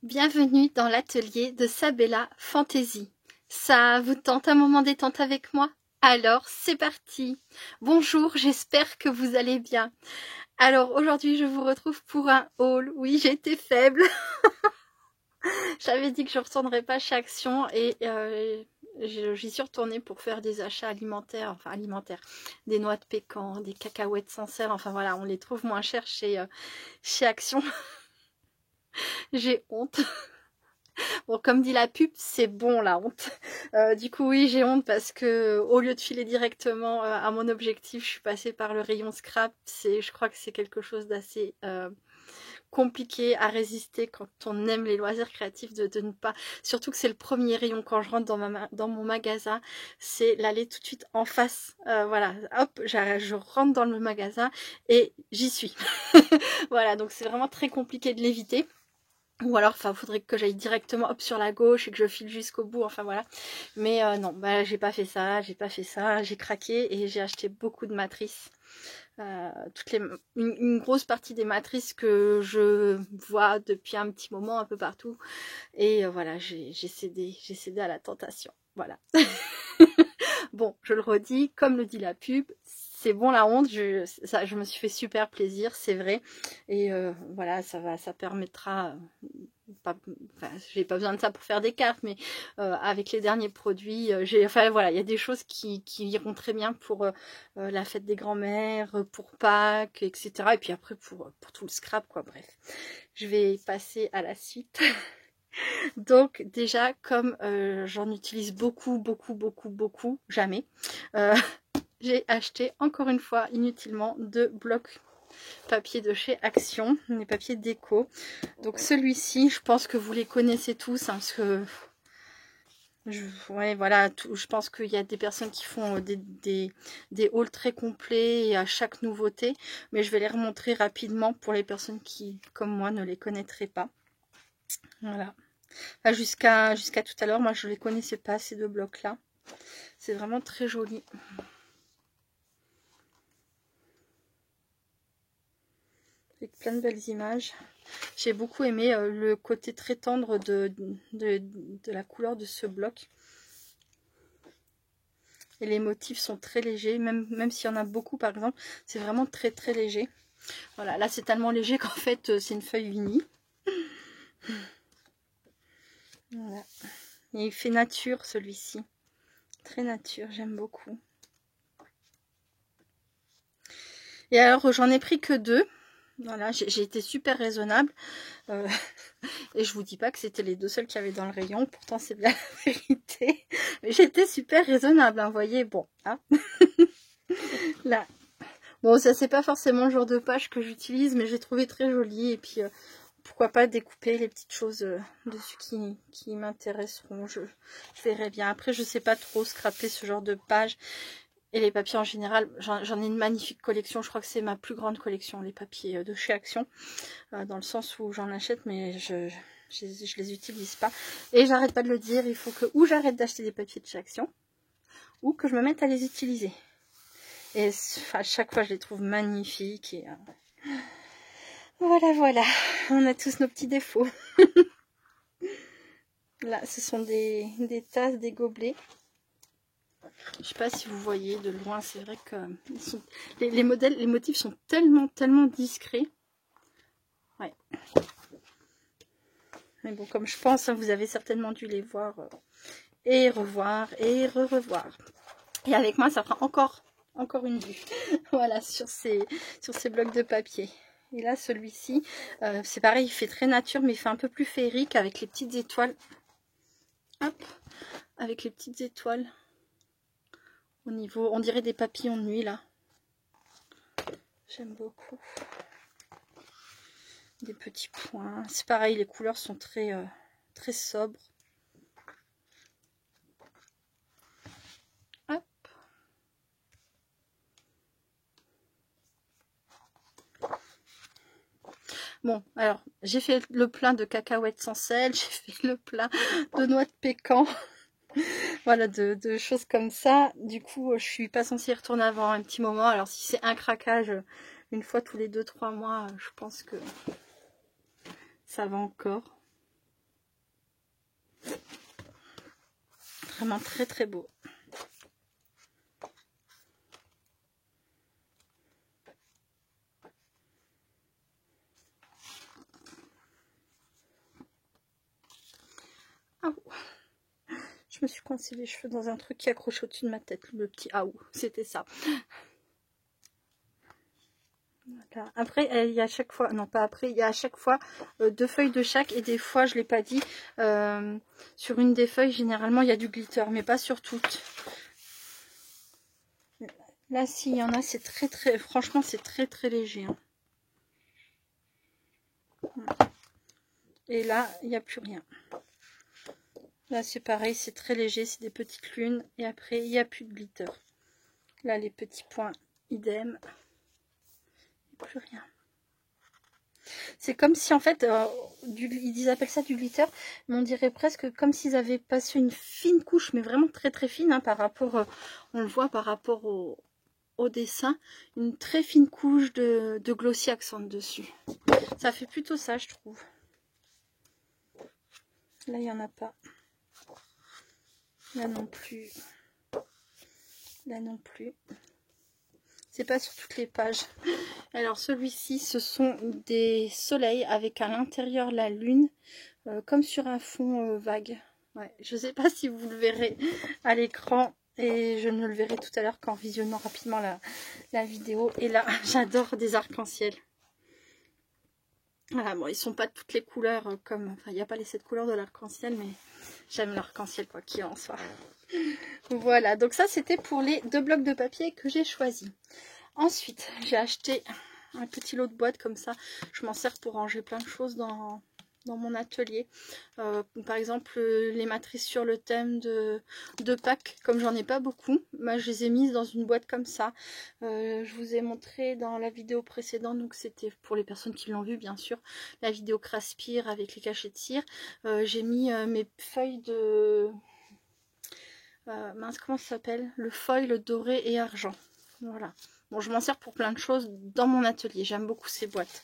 Bienvenue dans l'atelier de Sabella Fantasy. Ça vous tente un moment détente avec moi? Alors c'est parti. Bonjour, j'espère que vous allez bien. Alors aujourd'hui je vous retrouve pour un haul. Oui, j'ai été faible. J'avais dit que je ne retournerais pas chez Action et j'y suis retournée pour faire des achats alimentaires, des noix de pécan, des cacahuètes sans sel, enfin voilà, on les trouve moins chers chez Action. J'ai honte. Bon, comme dit la pub, c'est bon la honte. Du coup, oui, j'ai honte parce que au lieu de filer directement à mon objectif, je suis passée par le rayon scrap. Je crois que c'est quelque chose d'assez compliqué à résister quand on aime les loisirs créatifs de ne pas. Surtout que c'est le premier rayon quand je rentre dans mon magasin, c'est l'aller tout de suite en face. Voilà, hop, je rentre dans le magasin et j'y suis. Voilà, donc c'est vraiment très compliqué de l'éviter. Ou alors, il faudrait que j'aille directement hop sur la gauche et que je file jusqu'au bout, enfin voilà. Mais non, bah, j'ai pas fait ça, j'ai craqué et j'ai acheté beaucoup de matrices. Une grosse partie des matrices que je vois depuis un petit moment un peu partout. Et voilà, j'ai cédé à la tentation. Voilà. Bon, je le redis, comme le dit la pub, c'est bon la honte, je me suis fait super plaisir, c'est vrai. Et voilà, ça permettra, j'ai pas besoin de ça pour faire des cartes, mais avec les derniers produits, voilà, il y a des choses qui iront très bien pour la fête des grands-mères, pour Pâques, etc. Et puis après pour tout le scrap, quoi, bref. Je vais passer à la suite. Donc déjà, comme j'en utilise beaucoup, jamais, j'ai acheté encore une fois inutilement 2 blocs papier de chez Action, les papiers déco. Donc celui-ci, je pense que vous les connaissez tous, hein, parce que ouais, voilà, je pense qu'il y a des personnes qui font des hauls très complets et à chaque nouveauté, mais je vais les remontrer rapidement pour les personnes qui, comme moi, ne les connaîtraient pas. Voilà. Enfin, jusqu'à tout à l'heure, moi je ne les connaissais pas, ces 2 blocs là. C'est vraiment très joli. Avec plein de belles images. J'ai beaucoup aimé le côté très tendre de la couleur de ce bloc. Et les motifs sont très légers, même s'il y en a beaucoup par exemple, c'est vraiment très léger. Voilà, là c'est tellement léger qu'en fait c'est une feuille unie. Voilà. Et il fait nature celui-ci. Très nature, j'aime beaucoup. Et alors j'en ai pris que 2. Voilà, j'ai été super raisonnable. Et je vous dis pas que c'était les 2 seuls qu'il y avait dans le rayon. Pourtant, c'est bien la vérité. Mais j'étais super raisonnable, hein, vous voyez. Bon, hein. Là. Bon, ça, c'est pas forcément le genre de page que j'utilise, mais j'ai trouvé très joli. Et puis, pourquoi pas découper les petites choses dessus qui m'intéresseront. Je verrai bien. Après, je sais pas trop scraper ce genre de page. Et les papiers en général, j'en ai une magnifique collection. Je crois que c'est ma plus grande collection, les papiers de chez Action. Dans le sens où j'en achète, mais je les utilise pas. Et j'arrête pas de le dire, il faut que ou j'arrête d'acheter des papiers de chez Action, ou que je me mette à les utiliser. Et à chaque fois, je les trouve magnifiques. Et voilà. On a tous nos petits défauts. Là, ce sont des tasses, des gobelets. Je sais pas si vous voyez de loin, c'est vrai que les modèles, les motifs sont tellement discrets. Ouais. Mais bon, comme je pense, hein, vous avez certainement dû les voir et revoir et revoir. Et avec moi, ça fera encore une vue. Voilà, sur ces blocs de papier. Et là, celui-ci, c'est pareil, il fait très nature, mais il fait un peu plus féerique avec les petites étoiles. Hop, avec les petites étoiles. Au niveau, on dirait des papillons de nuit, là. J'aime beaucoup. Des petits points. C'est pareil, les couleurs sont très sobres. Hop. Bon, alors, j'ai fait le plein de cacahuètes sans sel, j'ai fait le plein de noix de pécan. Voilà, de choses comme ça. Du coup, je suis pas censée y retourner avant un petit moment. Alors, si c'est un craquage, une fois tous les 2-3 mois, je pense que ça va encore. vraiment très très beau. Ah, je me suis coincé les cheveux dans un truc qui accroche au-dessus de ma tête, le petit aou, c'était ça. Voilà. Après, il y a à chaque fois, non pas après, il y a à chaque fois 2 feuilles de chaque, et des fois, je l'ai pas dit, sur une des feuilles, généralement, il y a du glitter, mais pas sur toutes. Là, s'il y en a, c'est très très, franchement, c'est très très léger. Hein. Et là, il n'y a plus rien. Là, c'est pareil, c'est très léger, c'est des petites lunes, et après, il n'y a plus de glitter. Là, les petits points, idem. Il n'y a plus rien. C'est comme si en fait, ils appellent ça du glitter, mais on dirait presque comme s'ils avaient passé une fine couche, mais vraiment très très fine, hein, par rapport, on le voit par rapport au dessin, une très fine couche de glossy accent dessus. Ça fait plutôt ça, je trouve. Là, il n'y en a pas. Là non plus. Là non plus. C'est pas sur toutes les pages. Alors celui-ci, ce sont des soleils avec à l'intérieur la lune, comme sur un fond vague. Ouais, je sais pas si vous le verrez à l'écran, et je ne le verrai tout à l'heure qu'en visionnant rapidement la vidéo. Et là, j'adore des arcs-en-ciel. Voilà, bon, ils sont pas de toutes les couleurs comme... Enfin, il n'y a pas les 7 couleurs de l'arc-en-ciel, mais j'aime l'arc-en-ciel quoi qu'il en soit. Voilà, donc ça c'était pour les 2 blocs de papier que j'ai choisis. Ensuite, j'ai acheté un petit lot de boîtes comme ça. Je m'en sers pour ranger plein de choses dans mon atelier. Par exemple, les matrices sur le thème de Pâques, comme j'en ai pas beaucoup, moi je les ai mises dans une boîte comme ça. Je vous ai montré dans la vidéo précédente, donc c'était pour les personnes qui l'ont vu bien sûr, la vidéo Craspire avec les cachets de cire. J'ai mis mes feuilles de... mince, comment ça s'appelle? Le foil doré et argent. Voilà. Bon, je m'en sers pour plein de choses dans mon atelier. J'aime beaucoup ces boîtes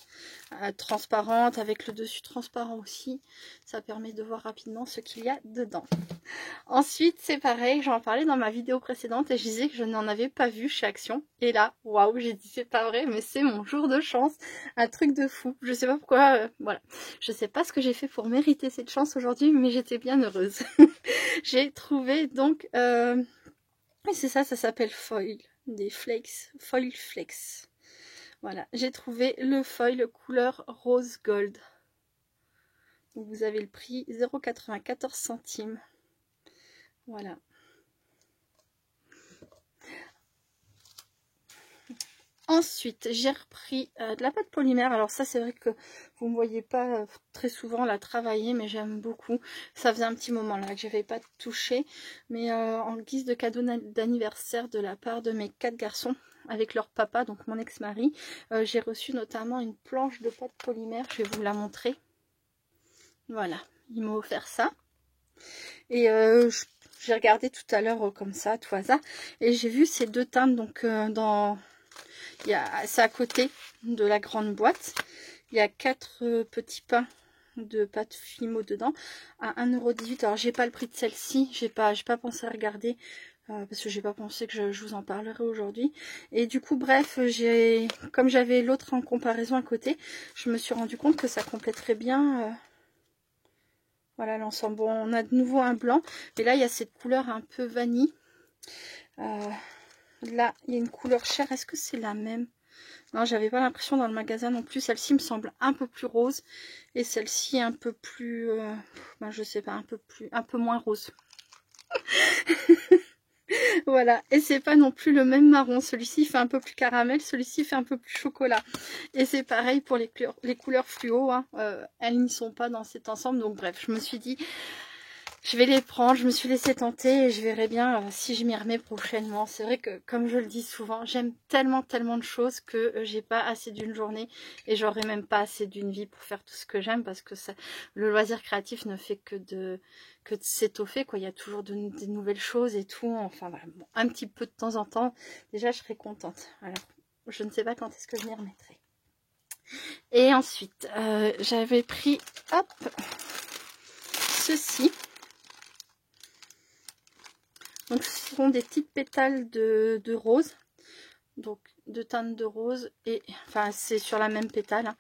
transparentes, avec le dessus transparent aussi. Ça permet de voir rapidement ce qu'il y a dedans. Ensuite, c'est pareil, j'en parlais dans ma vidéo précédente et je disais que je n'en avais pas vu chez Action. Et là, waouh, j'ai dit c'est pas vrai, mais c'est mon jour de chance. Un truc de fou. Je sais pas pourquoi, voilà. Je sais pas ce que j'ai fait pour mériter cette chance aujourd'hui, mais j'étais bien heureuse. J'ai trouvé donc... c'est ça, ça s'appelle foil. Des flakes, foil flakes. Voilà, j'ai trouvé le foil couleur rose gold. Donc vous avez le prix 0,94 centimes. Voilà. Ensuite, j'ai repris de la pâte polymère. Alors ça, c'est vrai que vous ne me voyez pas très souvent la travailler, mais j'aime beaucoup. Ça faisait un petit moment là que je n'avais pas touché. Mais en guise de cadeau d'anniversaire de la part de mes 4 garçons, avec leur papa, donc mon ex-mari, j'ai reçu notamment une planche de pâte polymère. Je vais vous la montrer. Voilà, il m'a offert ça. Et j'ai regardé tout à l'heure comme ça, tout hasard. Et j'ai vu ces 2 teintes donc dans... C'est à côté de la grande boîte. Il y a 4 petits pains de pâte Fimo dedans à 1,18 €. Alors j'ai pas le prix de celle-ci, j'ai pas pensé à regarder parce que j'ai pas pensé que je vous en parlerai aujourd'hui. Et du coup bref, comme j'avais l'autre en comparaison à côté, je me suis rendu compte que ça compléterait bien voilà l'ensemble. Bon, on a de nouveau un blanc, mais là il y a cette couleur un peu vanille. Là, il y a une couleur chair. Est-ce que c'est la même? Non, j'avais pas l'impression dans le magasin non plus. Celle-ci me semble un peu plus rose. Et celle-ci un peu plus... ben, je sais pas, un peu moins rose. Voilà. Et c'est pas non plus le même marron. Celui-ci fait un peu plus caramel. Celui-ci fait un peu plus chocolat. Et c'est pareil pour les couleurs fluo. Hein. Elles n'y sont pas dans cet ensemble. Donc bref, je me suis dit... Je vais les prendre, je me suis laissée tenter et je verrai bien si je m'y remets prochainement. C'est vrai que, comme je le dis souvent, j'aime tellement de choses que j'ai pas assez d'une journée et j'aurai même pas assez d'une vie pour faire tout ce que j'aime parce que le loisir créatif ne fait que de s'étoffer, quoi. Il y a toujours des nouvelles choses et tout. Enfin, voilà, bon, un petit peu de temps en temps, déjà, je serai contente. Alors, je ne sais pas quand est-ce que je m'y remettrai. Et ensuite, j'avais pris, hop, ceci. Donc ce sont des petites pétales de rose, donc de teinte de rose, et enfin c'est sur la même pétale, hein,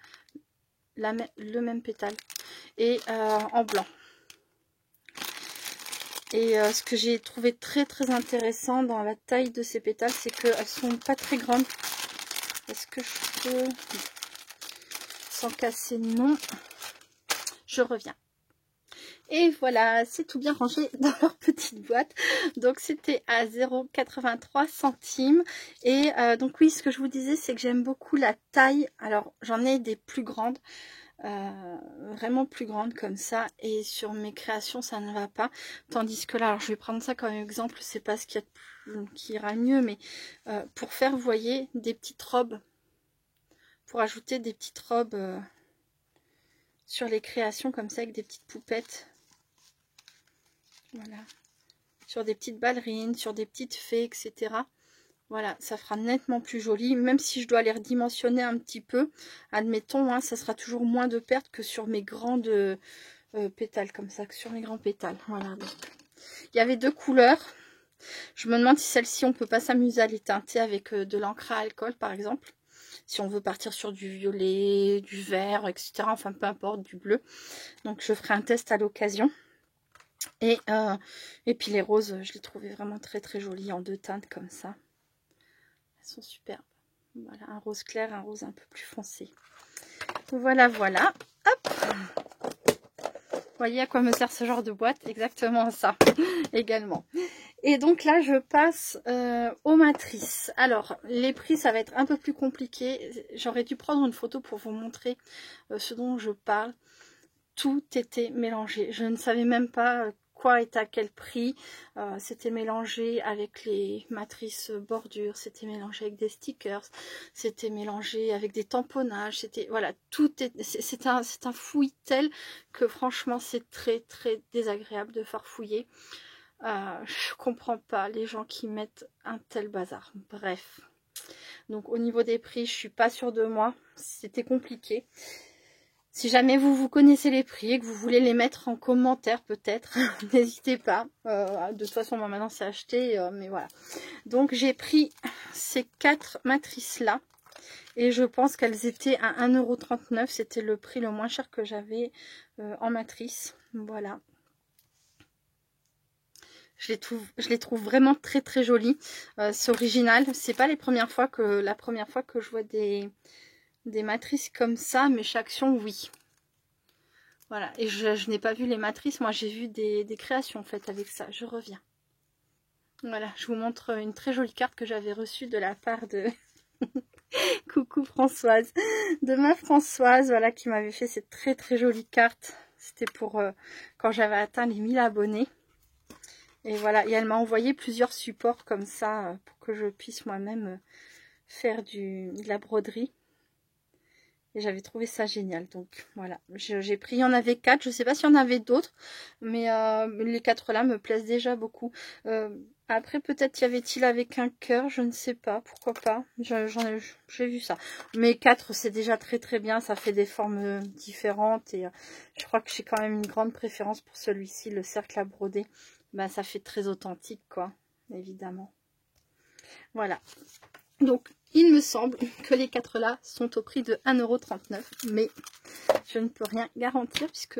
le même pétale, et en blanc. Et ce que j'ai trouvé très intéressant dans la taille de ces pétales, c'est qu'elles sont pas très grandes. Est-ce que je peux, sans casser, non, je reviens. Et voilà, c'est tout bien rangé dans leur petite boîte. Donc c'était à 0,83 centimes. Et donc oui, ce que je vous disais, c'est que j'aime beaucoup la taille. Alors j'en ai des plus grandes, vraiment plus grandes comme ça. Et sur mes créations, ça ne va pas. Tandis que là, alors je vais prendre ça comme exemple, c'est pas ce qu'il y a de plus, qui ira mieux. Mais pour faire, vous voyez, des petites robes. Pour ajouter des petites robes sur les créations comme ça, avec des petites poupettes. Voilà, sur des petites ballerines, sur des petites fées, etc. Voilà, ça fera nettement plus joli, même si je dois les redimensionner un petit peu. Admettons, hein, ça sera toujours moins de pertes que sur mes grandes pétales, comme ça, que sur mes grands pétales. Voilà, donc il y avait deux couleurs. Je me demande si celle-ci, on peut pas s'amuser à les teinter avec de l'encre à alcool, par exemple. Si on veut partir sur du violet, du vert, etc. Enfin, peu importe, du bleu. Donc, je ferai un test à l'occasion. Et puis les roses, je les trouvais vraiment très jolies en deux teintes comme ça. Elles sont superbes. Voilà, un rose clair, un rose un peu plus foncé. Voilà. Hop. Vous voyez à quoi me sert ce genre de boîte? Exactement ça, également. Et donc là, je passe aux matrices. Alors, les prix, ça va être un peu plus compliqué. J'aurais dû prendre une photo pour vous montrer ce dont je parle. Tout était mélangé. Je ne savais même pas quoi est à quel prix. C'était mélangé avec les matrices bordures, c'était mélangé avec des stickers, c'était mélangé avec des tamponnages. C'était voilà, tout est. C'est un fouillis tel que franchement, c'est très désagréable de farfouiller. Je comprends pas les gens qui mettent un tel bazar. Bref. Donc au niveau des prix, je suis pas sûre de moi. C'était compliqué. Si jamais vous connaissez les prix et que vous voulez les mettre en commentaire peut-être, n'hésitez pas. De toute façon, moi maintenant c'est acheté, mais voilà. Donc j'ai pris ces 4 matrices-là. Et je pense qu'elles étaient à 1,39 €. C'était le prix le moins cher que j'avais en matrice. Voilà. Je les trouve vraiment très jolies. C'est original. C'est pas la première fois que je vois des matrices comme ça, mais chez Action, oui. Voilà, et je n'ai pas vu les matrices, moi j'ai vu des créations faites avec ça. Je reviens. Voilà, je vous montre une très jolie carte que j'avais reçue de la part de coucou Françoise, de ma Françoise, voilà, qui m'avait fait cette très jolie carte. C'était pour quand j'avais atteint les 1000 abonnés. Et voilà, et elle m'a envoyé plusieurs supports comme ça pour que je puisse moi-même faire de la broderie. Et j'avais trouvé ça génial. Donc voilà, j'ai pris, il y en avait 4. Je ne sais pas s'il y en avait d'autres. Mais les 4 là me plaisent déjà beaucoup. Après peut-être y avait-il avec un cœur. Je ne sais pas. Pourquoi pas. J'ai vu ça. Mais 4 c'est déjà très bien. Ça fait des formes différentes. Et je crois que j'ai quand même une grande préférence pour celui-ci. Le cercle à broder. Ben, ça fait très authentique quoi. Évidemment. Voilà. Donc, il me semble que les 4 là sont au prix de 1,39 €. Mais je ne peux rien garantir puisque...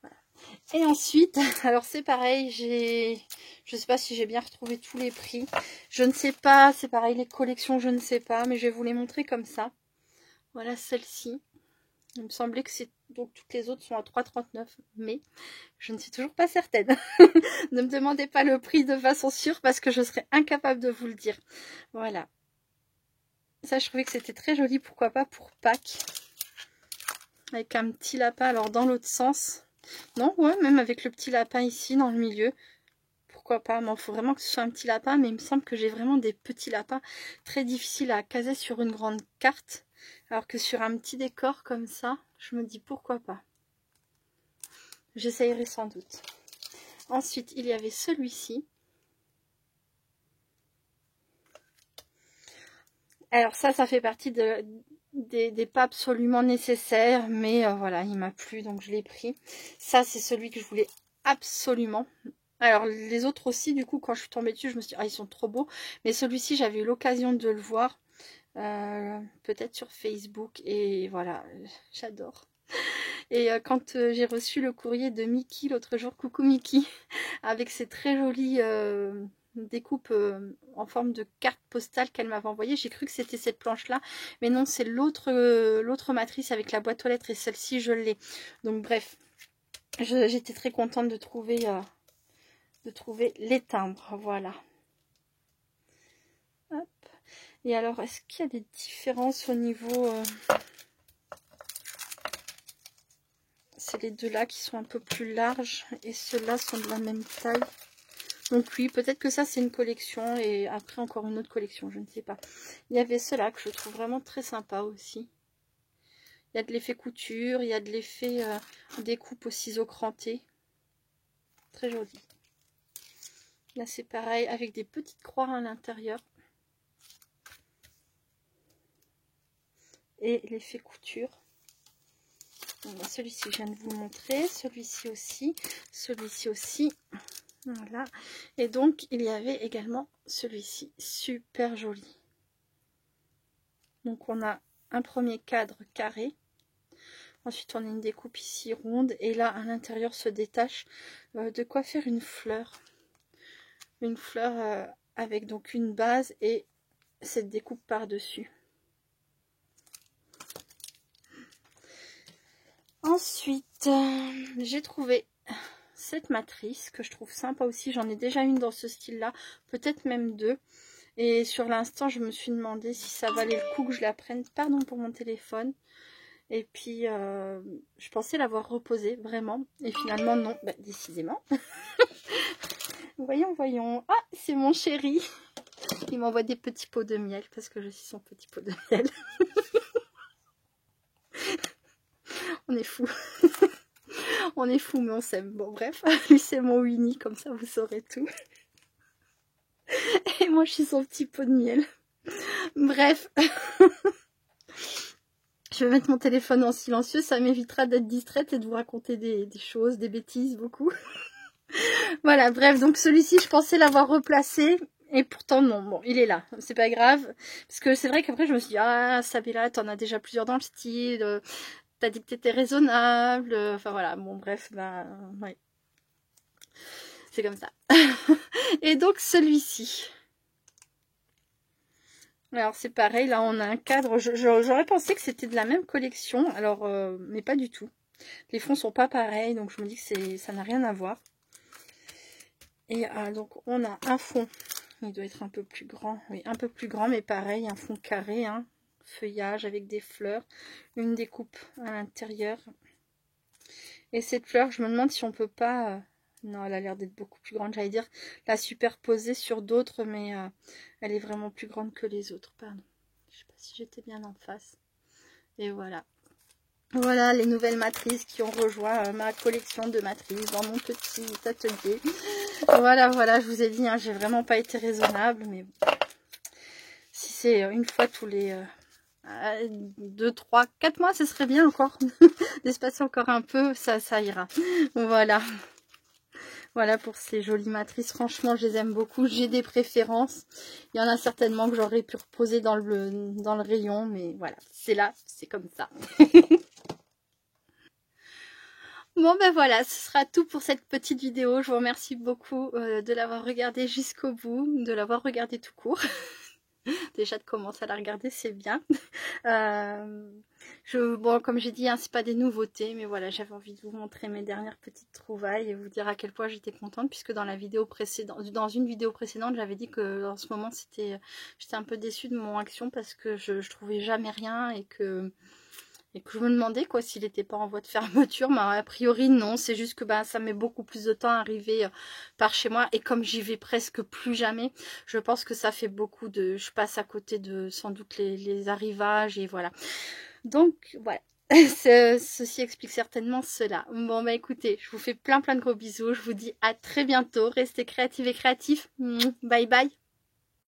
Voilà. Et ensuite, alors c'est pareil, je ne sais pas si j'ai bien retrouvé tous les prix. Je ne sais pas, c'est pareil, les collections, je ne sais pas. Mais je vais vous les montrer comme ça. Voilà celle-ci. Il me semblait que c'est... Donc toutes les autres sont à 3,39 €. Mais je ne suis toujours pas certaine. Ne me demandez pas le prix de façon sûre parce que je serais incapable de vous le dire. Voilà. Ça, je trouvais que c'était très joli. Pourquoi pas pour Pâques. Avec un petit lapin. Alors, dans l'autre sens. Non, ouais, même avec le petit lapin ici, dans le milieu. Pourquoi pas. Bon, il faut vraiment que ce soit un petit lapin. Mais il me semble que j'ai vraiment des petits lapins très difficiles à caser sur une grande carte. Alors que sur un petit décor comme ça, je me dis pourquoi pas. J'essayerai sans doute. Ensuite, il y avait celui-ci. Alors ça fait partie des pas absolument nécessaires, mais voilà, il m'a plu, donc je l'ai pris. Ça, c'est celui que je voulais absolument. Alors les autres aussi, du coup, quand je suis tombée dessus, je me suis dit, ah, ils sont trop beaux. Mais celui-ci, j'avais eu l'occasion de le voir, peut-être sur Facebook. Et voilà, j'adore. Et quand j'ai reçu le courrier de Mickey l'autre jour, coucou Mickey, avec ces très jolies découpes en forme de carte postale qu'elle m'avait envoyée, j'ai cru que c'était cette planche-là. Mais non, c'est l'autre matrice avec la boîte aux lettres et celle-ci, je l'ai. Donc bref, j'étais très contente de trouver les timbres, voilà. Hop. Et alors, est-ce qu'il y a des différences au niveau... C'est les deux là qui sont un peu plus larges et ceux-là sont de la même taille. Donc oui, peut-être que ça c'est une collection et après encore une autre collection, je ne sais pas. Il y avait ceux-là que je trouve vraiment très sympa aussi. Il y a de l'effet couture, il y a de l'effet découpe au ciseau cranté. Très joli. Là c'est pareil avec des petites croix à l'intérieur. Et l'effet couture. Bon, celui-ci je viens de vous le montrer, celui-ci aussi, voilà. Et donc il y avait également celui-ci, super joli. Donc on a un premier cadre carré, ensuite on a une découpe ici ronde, et là à l'intérieur se détache de quoi faire une fleur. Une fleur avec donc une base et cette découpe par-dessus. Ensuite, j'ai trouvé cette matrice que je trouve sympa aussi. J'en ai déjà une dans ce style-là, peut-être même deux. Et sur l'instant, je me suis demandé si ça valait le coup que je la prenne. Pardon pour mon téléphone. Et puis, je pensais l'avoir reposée, vraiment. Et finalement, non. Bah, décidément. Voyons. Ah, c'est mon chéri. Il m'envoie des petits pots de miel parce que je suis son petit pot de miel. On est fou. On est fou, mais on s'aime. Bon, bref, lui c'est mon Winnie, comme ça vous saurez tout. Et moi je suis son petit pot de miel. Bref. Je vais mettre mon téléphone en silencieux, ça m'évitera d'être distraite et de vous raconter des choses, des bêtises, beaucoup. Voilà, bref, donc celui-ci je pensais l'avoir replacé. Et pourtant non, bon il est là, c'est pas grave. Parce que c'est vrai qu'après je me suis dit, ah Sabella, t'en as déjà plusieurs dans le style. T'as dit que t'étais raisonnable, enfin voilà, bon bref, ben ouais. C'est comme ça. Et donc celui-ci. Alors c'est pareil, là on a un cadre, j'aurais pensé que c'était de la même collection, alors mais pas du tout. Les fonds sont pas pareils, donc je me dis que ça n'a rien à voir. Et donc on a un fond, il doit être un peu plus grand, oui un peu plus grand, mais pareil, un fond carré, hein. Feuillage avec des fleurs, une découpe à l'intérieur. Et cette fleur, je me demande si on peut pas... non, elle a l'air d'être beaucoup plus grande, j'allais dire la superposer sur d'autres, mais elle est vraiment plus grande que les autres. Pardon, je sais pas si j'étais bien en face. Et voilà. Voilà les nouvelles matrices qui ont rejoint ma collection de matrices dans mon petit atelier. Voilà, je vous ai dit, hein, j'ai vraiment pas été raisonnable, mais si c'est une fois tous les... 2, 3, 4 mois, ce serait bien encore d'espacer encore un peu, ça ira. Voilà pour ces jolies matrices. Franchement, je les aime beaucoup. J'ai des préférences. Il y en a certainement que j'aurais pu reposer dans le rayon, mais voilà, c'est là, c'est comme ça. Bon ben voilà, ce sera tout pour cette petite vidéo. Je vous remercie beaucoup de l'avoir regardée jusqu'au bout, de l'avoir regardée tout court. Déjà de commencer à la regarder, c'est bien. Bon, comme j'ai dit, hein, c'est pas des nouveautés, mais voilà, j'avais envie de vous montrer mes dernières petites trouvailles et vous dire à quel point j'étais contente, puisque dans une vidéo précédente, j'avais dit que en ce moment j'étais un peu déçue de mon action parce que je trouvais jamais rien et que je me demandais quoi s'il n'était pas en voie de fermeture, mais a priori non, c'est juste que ça met beaucoup plus de temps à arriver par chez moi, et comme j'y vais presque plus jamais, je pense que ça fait beaucoup de... je passe à côté de sans doute les arrivages, et voilà. Donc voilà, ceci explique certainement cela. Bon bah écoutez, je vous fais plein de gros bisous, je vous dis à très bientôt, restez créatifs et créatifs, bye bye.